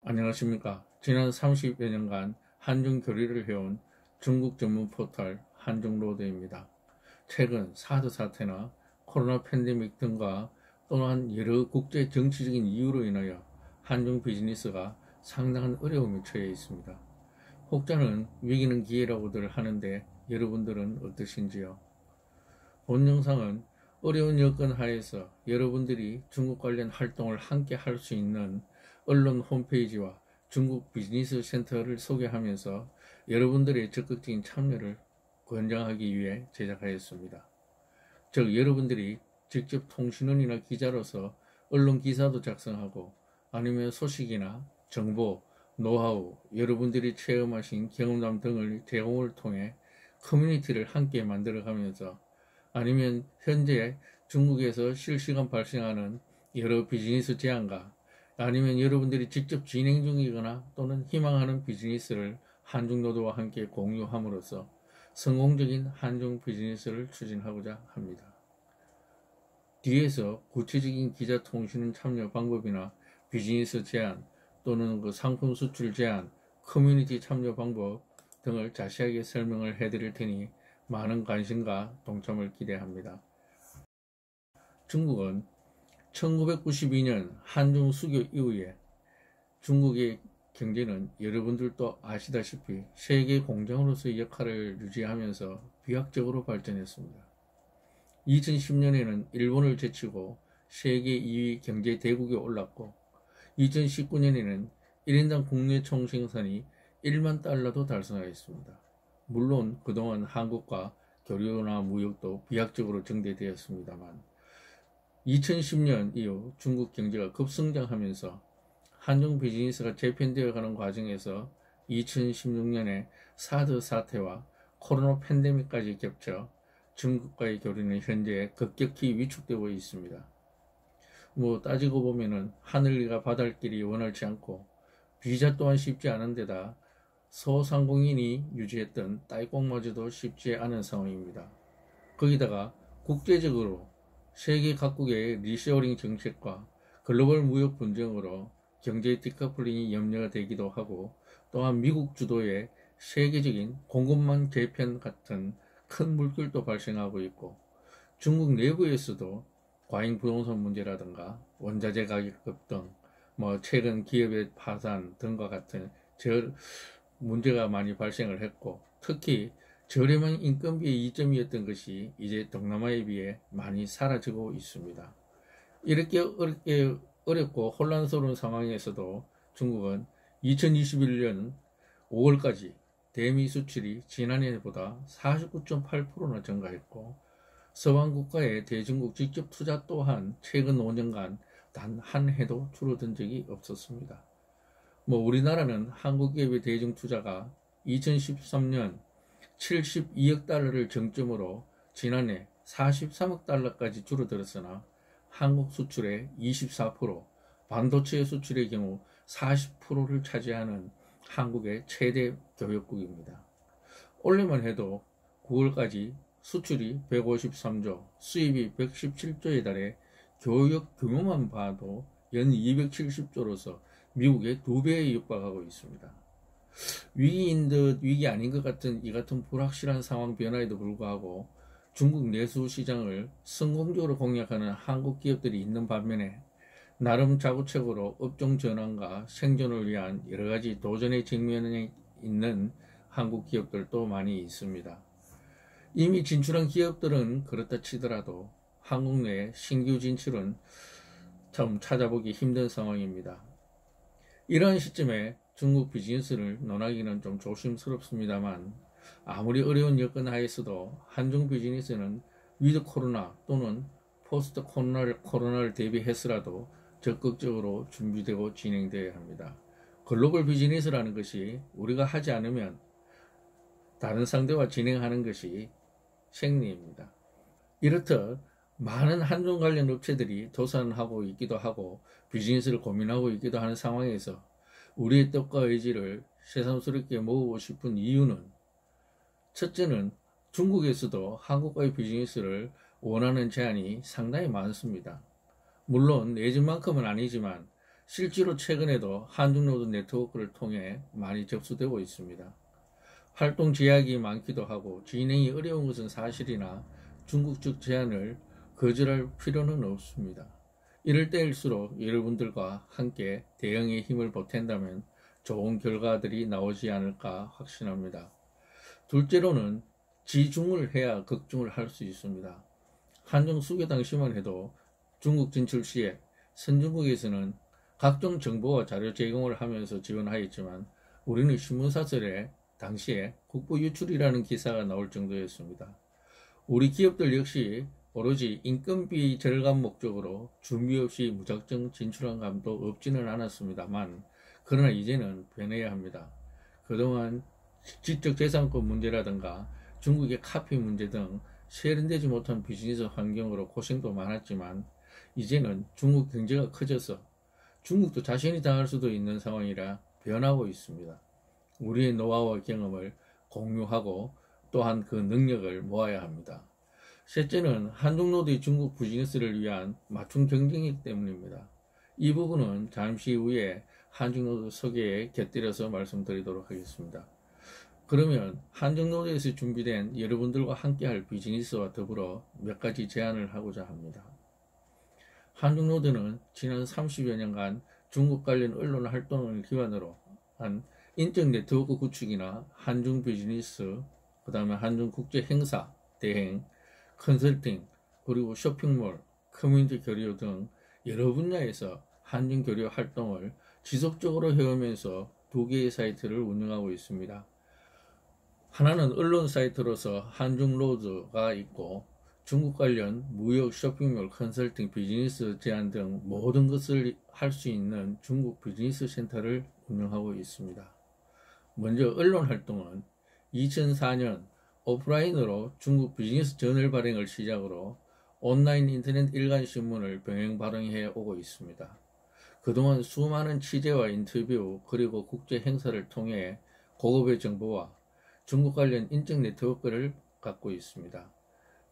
안녕하십니까. 지난 30여 년간 한중 교류를 해온 중국 전문 포털 한중로드입니다. 최근 사드 사태나 코로나 팬데믹 등과 또한 여러 국제 정치적인 이유로 인하여 한중 비즈니스가 상당한 어려움에 처해 있습니다. 혹자는 위기는 기회라고들 하는데 여러분들은 어떠신지요? 본 영상은 어려운 여건 하에서 여러분들이 중국 관련 활동을 함께 할 수 있는 언론 홈페이지와 중국 비즈니스 센터를 소개하면서 여러분들의 적극적인 참여를 권장하기 위해 제작하였습니다. 즉 여러분들이 직접 통신원이나 기자로서 언론 기사도 작성하고 아니면 소식이나 정보, 노하우, 여러분들이 체험하신 경험담 등을 제공을 통해 커뮤니티를 함께 만들어가면서 아니면 현재 중국에서 실시간 발생하는 여러 비즈니스 제안과 아니면 여러분들이 직접 진행 중이거나 또는 희망하는 비즈니스를 한중노드와 함께 공유함으로써 성공적인 한중 비즈니스를 추진하고자 합니다. 뒤에서 구체적인 기자 통신 참여 방법이나 비즈니스 제안 또는 상품 수출 제안, 커뮤니티 참여 방법 등을 자세하게 설명을 해드릴 테니 많은 관심과 동참을 기대합니다. 중국은 1992년 한중 수교 이후에 중국의 경제는 여러분들도 아시다시피 세계 공장으로서의 역할을 유지하면서 비약적으로 발전했습니다. 2010년에는 일본을 제치고 세계 2위 경제 대국에 올랐고 2019년에는 1인당 국내 총생산이 1만 달러도 달성하였습니다. 물론 그동안 한국과 교류나 무역도 비약적으로 정대되었습니다만 2010년 이후 중국 경제가 급성장하면서 한중 비즈니스가 재편되어가는 과정에서 2016년에 사드 사태와 코로나 팬데믹까지 겹쳐 중국과의 교류는 현재 급격히 위축되고 있습니다. 따지고 보면은 하늘과 바닷길이 원활치 않고 비자 또한 쉽지 않은 데다 소상공인이 유지했던 딸꽁마저도 쉽지 않은 상황입니다. 거기다가 국제적으로 세계 각국의 리쇼어링 정책과 글로벌 무역 분쟁으로 경제 디커플링이 염려가 되기도 하고 또한 미국 주도의 세계적인 공급망 재편 같은 큰 물결도 발생하고 있고 중국 내부에서도 과잉 부동산 문제라든가 원자재 가격 급등, 최근 기업의 파산 등과 같은 문제가 많이 발생을 했고 특히 저렴한 인건비의 이점이었던 것이 이제 동남아에 비해 많이 사라지고 있습니다. 이렇게 어렵고 혼란스러운 상황에서도 중국은 2021년 5월까지 대미 수출이 지난해보다 49.8%나 증가했고 서방 국가의 대중국 직접 투자 또한 최근 5년간 단 한 해도 줄어든 적이 없었습니다. 우리나라는 한국 기업의 대중 투자가 2013년 72억 달러를 정점으로 지난해 43억 달러까지 줄어들었으나 한국 수출의 24%, 반도체 수출의 경우 40%를 차지하는 한국의 최대 교역국입니다. 올해만 해도 9월까지 수출이 153조, 수입이 117조에 달해 교역 규모만 봐도 연 270조로서 미국의 2배에 육박하고 있습니다. 위기인 듯 위기 아닌 것 같은 이 같은 불확실한 상황 변화에도 불구하고 중국 내수 시장을 성공적으로 공략하는 한국 기업들이 있는 반면에 나름 자구책으로 업종 전환과 생존을 위한 여러가지 도전의 직면에 있는 한국 기업들도 많이 있습니다. 이미 진출한 기업들은 그렇다 치더라도 한국 내 신규 진출은 참 찾아보기 힘든 상황입니다. 이러한 시점에 중국 비즈니스를 논하기는 좀 조심스럽습니다만 아무리 어려운 여건 하에서도 한중 비즈니스는 위드 코로나 또는 포스트 코로나를 대비해서라도 적극적으로 준비되고 진행되어야 합니다. 글로벌 비즈니스라는 것이 우리가 하지 않으면 다른 상대와 진행하는 것이 생리입니다. 이렇듯 많은 한중 관련 업체들이 도산하고 있기도 하고 비즈니스를 고민하고 있기도 하는 상황에서 우리의 뜻과 의지를 새삼스럽게 모으고 싶은 이유는 첫째는 중국에서도 한국과의 비즈니스를 원하는 제안이 상당히 많습니다. 물론 예전만큼은 아니지만 실제로 최근에도 한중로드 네트워크를 통해 많이 접수되고 있습니다. 활동 제약이 많기도 하고 진행이 어려운 것은 사실이나 중국 측 제안을 거절할 필요는 없습니다. 이럴 때일수록 여러분들과 함께 대응에 힘을 보탠다면 좋은 결과들이 나오지 않을까 확신합니다. 둘째로는 지중을 해야 극중을 할 수 있습니다. 한중 수교 당시만 해도 중국 진출 시에 선진국에서는 각종 정보와 자료 제공을 하면서 지원하였지만 우리는 신문사설에 당시에 국부 유출이라는 기사가 나올 정도였습니다. 우리 기업들 역시 오로지 인건비 절감 목적으로 준비 없이 무작정 진출한 감도 없지는 않았습니다만 그러나 이제는 변해야 합니다. 그동안 지적재산권 문제라든가 중국의 카피 문제 등 세련되지 못한 비즈니스 환경으로 고생도 많았지만 이제는 중국 경제가 커져서 중국도 자신이 당할 수도 있는 상황이라 변하고 있습니다. 우리의 노하우와 경험을 공유하고 또한 그 능력을 모아야 합니다. 셋째는 한중로드의 중국 비즈니스를 위한 맞춤 경쟁이기 때문입니다. 이 부분은 잠시 후에 한중로드 소개에 곁들여서 말씀드리도록 하겠습니다. 그러면 한중로드에서 준비된 여러분들과 함께할 비즈니스와 더불어 몇 가지 제안을 하고자 합니다. 한중로드는 지난 30여 년간 중국 관련 언론 활동을 기반으로 한 인적 네트워크 구축이나 한중 비즈니스, 그 다음에 한중 국제 행사, 대행, 컨설팅, 그리고 쇼핑몰, 커뮤니티 교류 등 여러 분야에서 한중 교류 활동을 지속적으로 해오면서 두 개의 사이트를 운영하고 있습니다. 하나는 언론 사이트로서 한중로드가 있고 중국 관련 무역, 쇼핑몰, 컨설팅, 비즈니스 제안 등 모든 것을 할 수 있는 중국 비즈니스 센터를 운영하고 있습니다. 먼저 언론 활동은 2004년 오프라인으로 중국 비즈니스 저널 발행을 시작으로 온라인 인터넷 일간 신문을 병행 발행해 오고 있습니다. 그동안 수많은 취재와 인터뷰 그리고 국제 행사를 통해 고급의 정보와 중국 관련 인적 네트워크를 갖고 있습니다.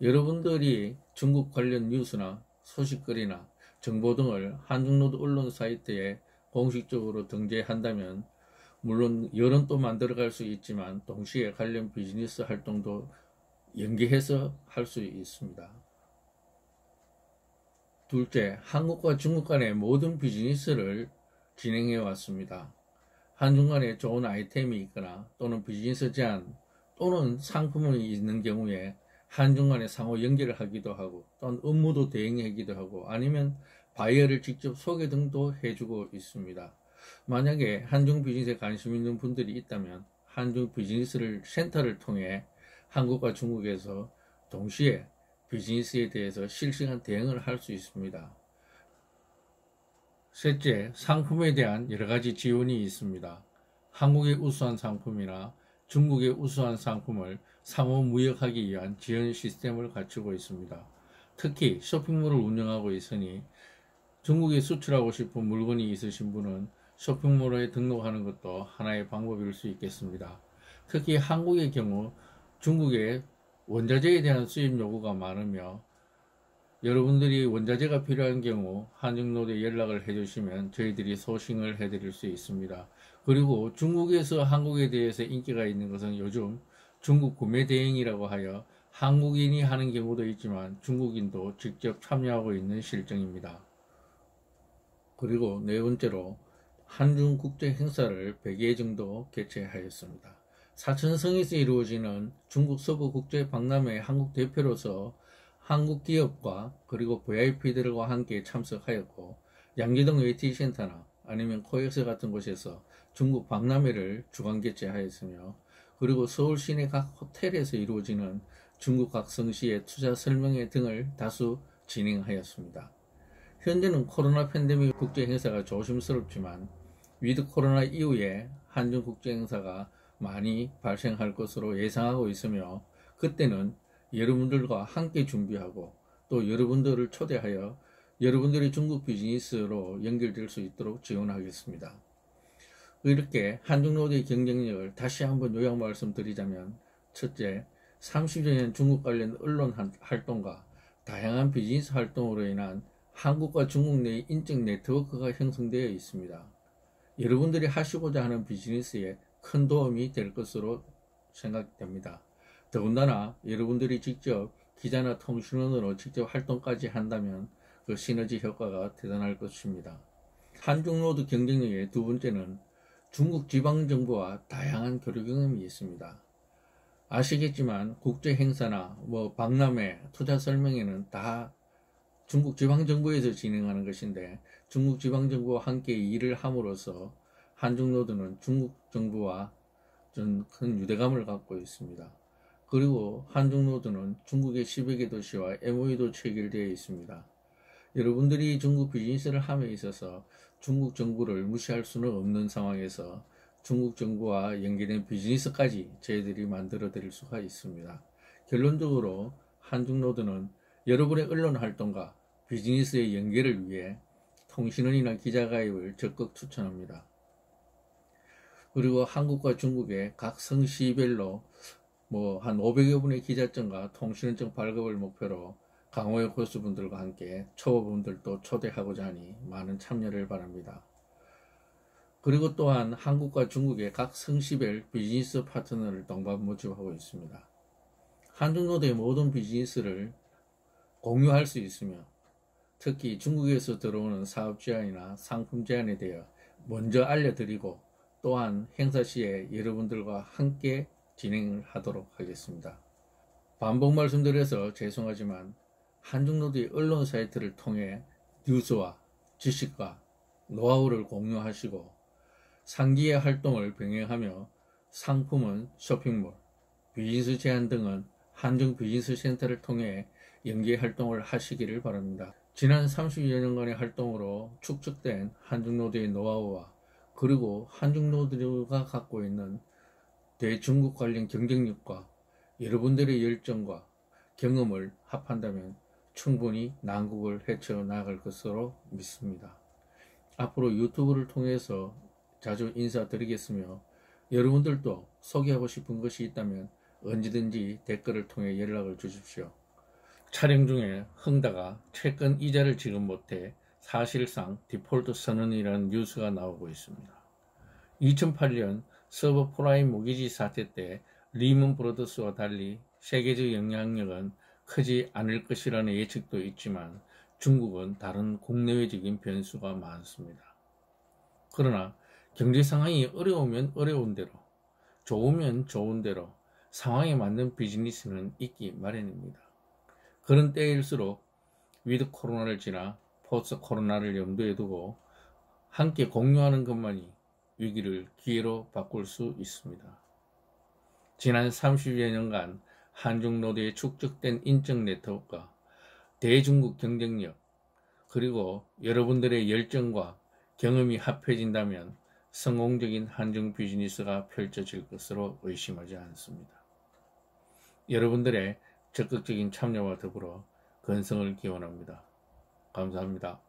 여러분들이 중국 관련 뉴스나 소식거리나 정보 등을 한중로드 언론 사이트에 공식적으로 등재한다면 물론 여론도 만들어갈 수 있지만 동시에 관련 비즈니스 활동도 연계해서 할 수 있습니다. 둘째, 한국과 중국 간의 모든 비즈니스를 진행해 왔습니다. 한중 간에 좋은 아이템이 있거나 또는 비즈니스 제안 또는 상품이 있는 경우에 한중 간에 상호 연결을 하기도 하고 또는 업무도 대행하기도 하고 아니면 바이어를 직접 소개 등도 해주고 있습니다. 만약에 한중 비즈니스에 관심 있는 분들이 있다면 한중 비즈니스를 센터를 통해 한국과 중국에서 동시에 비즈니스에 대해서 실시간 대응을 할 수 있습니다. 셋째, 상품에 대한 여러 가지 지원이 있습니다. 한국의 우수한 상품이나 중국의 우수한 상품을 상호 무역하기 위한 지원 시스템을 갖추고 있습니다. 특히 쇼핑몰을 운영하고 있으니 중국에 수출하고 싶은 물건이 있으신 분은 쇼핑몰에 등록하는 것도 하나의 방법일 수 있겠습니다. 특히 한국의 경우 중국의 원자재에 대한 수입 요구가 많으며 여러분들이 원자재가 필요한 경우 한중로드에 연락을 해주시면 저희들이 소싱을 해드릴 수 있습니다. 그리고 중국에서 한국에 대해서 인기가 있는 것은 요즘 중국 구매 대행이라고 하여 한국인이 하는 경우도 있지만 중국인도 직접 참여하고 있는 실정입니다. 그리고 네 번째로 한중 국제 행사를 100여 정도 개최하였습니다. 사천성에서 이루어지는 중국 서부 국제 박람회 한국 대표로서 한국 기업과 그리고 VIP들과 함께 참석하였고 양재동 AT센터나 아니면 코엑스 같은 곳에서 중국 박람회를 주간 개최하였으며 그리고 서울 시내 각 호텔에서 이루어지는 중국 각 성시의 투자 설명회 등을 다수 진행하였습니다. 현재는 코로나 팬데믹 국제 행사가 조심스럽지만 위드 코로나 이후에 한중 국제 행사가 많이 발생할 것으로 예상하고 있으며 그때는 여러분들과 함께 준비하고 또 여러분들을 초대하여 여러분들이 중국 비즈니스로 연결될 수 있도록 지원하겠습니다. 이렇게 한중로드의 경쟁력을 다시 한번 요약 말씀드리자면 첫째, 30여 년 중국 관련 언론 활동과 다양한 비즈니스 활동으로 인한 한국과 중국 내의 인적 네트워크가 형성되어 있습니다. 여러분들이 하시고자 하는 비즈니스에 큰 도움이 될 것으로 생각됩니다. 더군다나 여러분들이 직접 기자나 통신원으로 직접 활동까지 한다면 그 시너지 효과가 대단할 것입니다. 한중로드 경쟁력의 두 번째는 중국 지방정부와 다양한 교류 경험이 있습니다. 아시겠지만 국제 행사나 박람회, 투자 설명회는 다 중국 지방정부에서 진행하는 것인데 중국 지방정부와 함께 일을 함으로써 한중로드는 중국 정부와 좀 큰 유대감을 갖고 있습니다. 그리고 한중로드는 중국의 10여 개 도시와 MOU도 체결되어 있습니다. 여러분들이 중국 비즈니스를 함에 있어서 중국 정부를 무시할 수는 없는 상황에서 중국 정부와 연계된 비즈니스까지 저희들이 만들어 드릴 수가 있습니다. 결론적으로 한중로드는 여러분의 언론 활동과 비즈니스의 연계를 위해 통신원이나 기자가입을 적극 추천합니다. 그리고 한국과 중국의 각 성시별로 한 500여 분의 기자증과 통신원증 발급을 목표로 강호의 고수분들과 함께 초보분들도 초대하고자 하니 많은 참여를 바랍니다. 그리고 또한 한국과 중국의 각 성시별 비즈니스 파트너를 동반 모집하고 있습니다. 한중로드의 모든 비즈니스를 공유할 수 있으며 특히 중국에서 들어오는 사업 제안이나 상품 제안에 대해 먼저 알려드리고 또한 행사 시에 여러분들과 함께 진행을 하도록 하겠습니다. 반복 말씀드려서 죄송하지만 한중로드의 언론 사이트를 통해 뉴스와 지식과 노하우를 공유하시고 상기의 활동을 병행하며 상품은 쇼핑몰, 비즈니스 제안 등은 한중 비즈니스 센터를 통해 연계 활동을 하시기를 바랍니다. 지난 30여 년간의 활동으로 축적된 한중로드의 노하우와 그리고 한중로드가 갖고 있는 대중국 관련 경쟁력과 여러분들의 열정과 경험을 합한다면 충분히 난국을 헤쳐나갈 것으로 믿습니다. 앞으로 유튜브를 통해서 자주 인사드리겠으며 여러분들도 소개하고 싶은 것이 있다면 언제든지 댓글을 통해 연락을 주십시오. 촬영 중에 흥다가 채권 이자를 지급 못해 사실상 디폴트 선언이라는 뉴스가 나오고 있습니다. 2008년 서브프라임 모기지 사태 때 리먼 브러더스와 달리 세계적 영향력은 크지 않을 것이라는 예측도 있지만 중국은 다른 국내외적인 변수가 많습니다. 그러나 경제 상황이 어려우면 어려운 대로, 좋으면 좋은 대로 상황에 맞는 비즈니스는 있기 마련입니다. 그런 때일수록 위드 코로나를 지나 포스트 코로나를 염두에 두고 함께 공유하는 것만이 위기를 기회로 바꿀 수 있습니다. 지난 30여 년간 한중로드에 축적된 인적 네트워크가 대중국 경쟁력 그리고 여러분들의 열정과 경험이 합해진다면 성공적인 한중 비즈니스가 펼쳐질 것으로 의심하지 않습니다. 여러분들의 적극적인 참여와 더불어 건성을 기원합니다. 감사합니다.